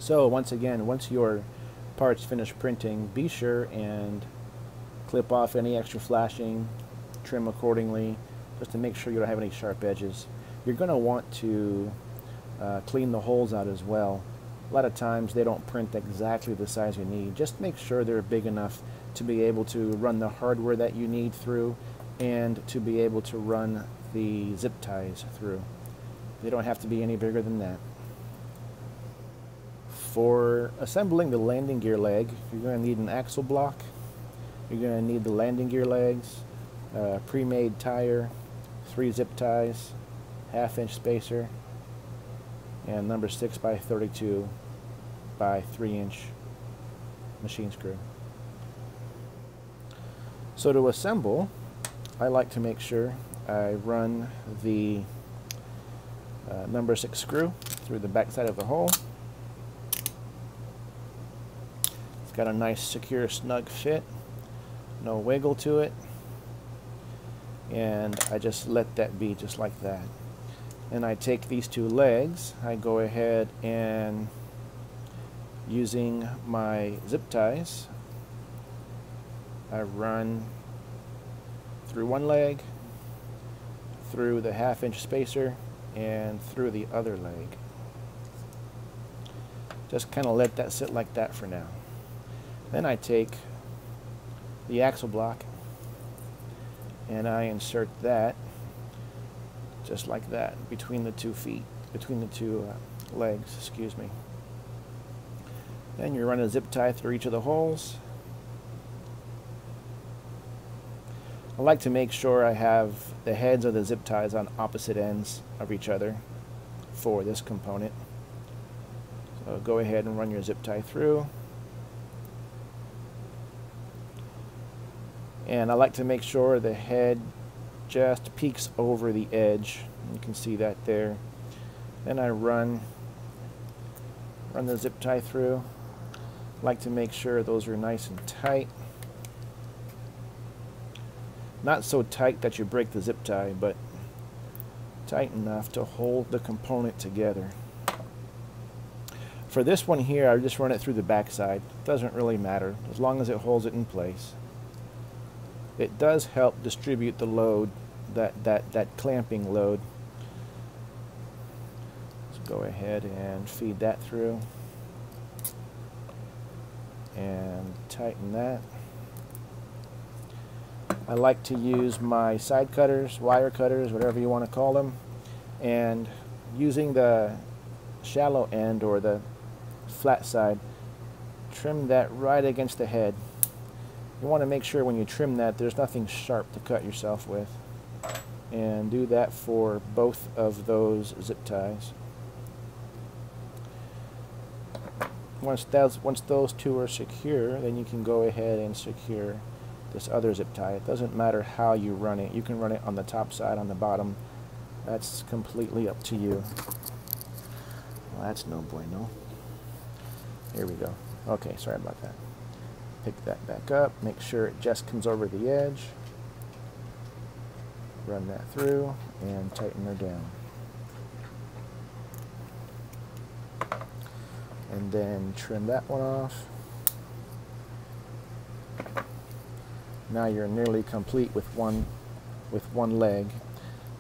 So once again, once your parts finish printing, be sure and clip off any extra flashing, trim accordingly, just to make sure you don't have any sharp edges. You're going to want to clean the holes out as well. A lot of times they don't print exactly the size you need. Just make sure they're big enough to be able to run the hardware that you need through and to be able to run the zip ties through. They don't have to be any bigger than that. For assembling the landing gear leg, you're going to need an axle block. You're going to need the landing gear legs, pre-made tire, 3 zip ties, 1/2 inch spacer, and number 6 by 32 by 3 inch machine screw. So to assemble, I like to make sure I run the number 6 screw through the back side of the hole. It's got a nice secure snug fit, no wiggle to it, and I just let that be just like that. And I take these 2 legs, I go ahead and using my zip ties, I run through one leg, through the 1/2 inch spacer, and through the other leg. Just kind of let that sit like that for now. Then I take the axle block and I insert that just like that between the 2 feet, between the 2 legs, excuse me. Then you run a zip tie through each of the holes. I like to make sure I have the heads of the zip ties on opposite ends of each other for this component. So go ahead and run your zip tie through. And I like to make sure the head just peeks over the edge. You can see that there. Then I run the zip tie through. I like to make sure those are nice and tight. Not so tight that you break the zip tie, but tight enough to hold the component together. For this one here, I just run it through the back side. It doesn't really matter, as long as it holds it in place. It does help distribute the load, that clamping load. Let's go ahead and feed that through and tighten that. I like to use my side cutters, wire cutters, whatever you want to call them, and using the shallow end or the flat side, trim that right against the head. You want to make sure when you trim that there's nothing sharp to cut yourself with, and do that for both of those zip ties. Once those 2 are secure, then you can go ahead and secure this other zip tie. It doesn't matter how you run it. You can run it on the top side, on the bottom. That's completely up to you. Well, that's no bueno. Here we go. Okay, sorry about that. Pick that back up. Make sure it just comes over the edge. Run that through and tighten her down. And then trim that one off. Now you're nearly complete with one leg.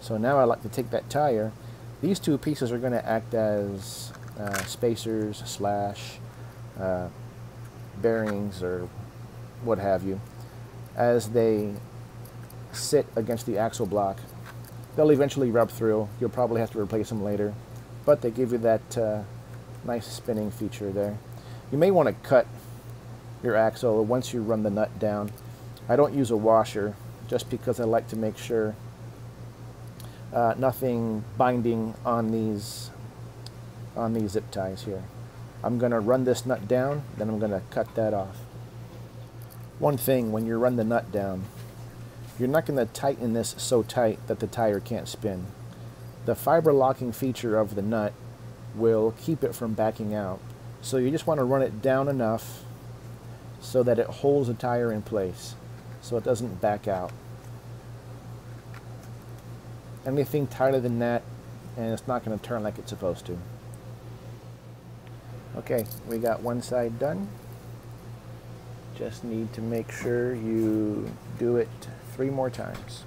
So now I like to take that tire. These 2 pieces are going to act as spacers slash bearings or what have you. As they sit against the axle block, they'll eventually rub through. You'll probably have to replace them later, but they give you that nice spinning feature there. You may want to cut your axle once you run the nut down. I don't use a washer just because I like to make sure nothing binding on these zip ties here. I'm going to run this nut down, then I'm going to cut that off. One thing, when you run the nut down, you're not going to tighten this so tight that the tire can't spin. The fiber locking feature of the nut will keep it from backing out. So you just want to run it down enough so that it holds the tire in place, so it doesn't back out. Anything tighter than that, and it's not going to turn like it's supposed to. Okay, we got one side done. Just need to make sure you do it 3 more times.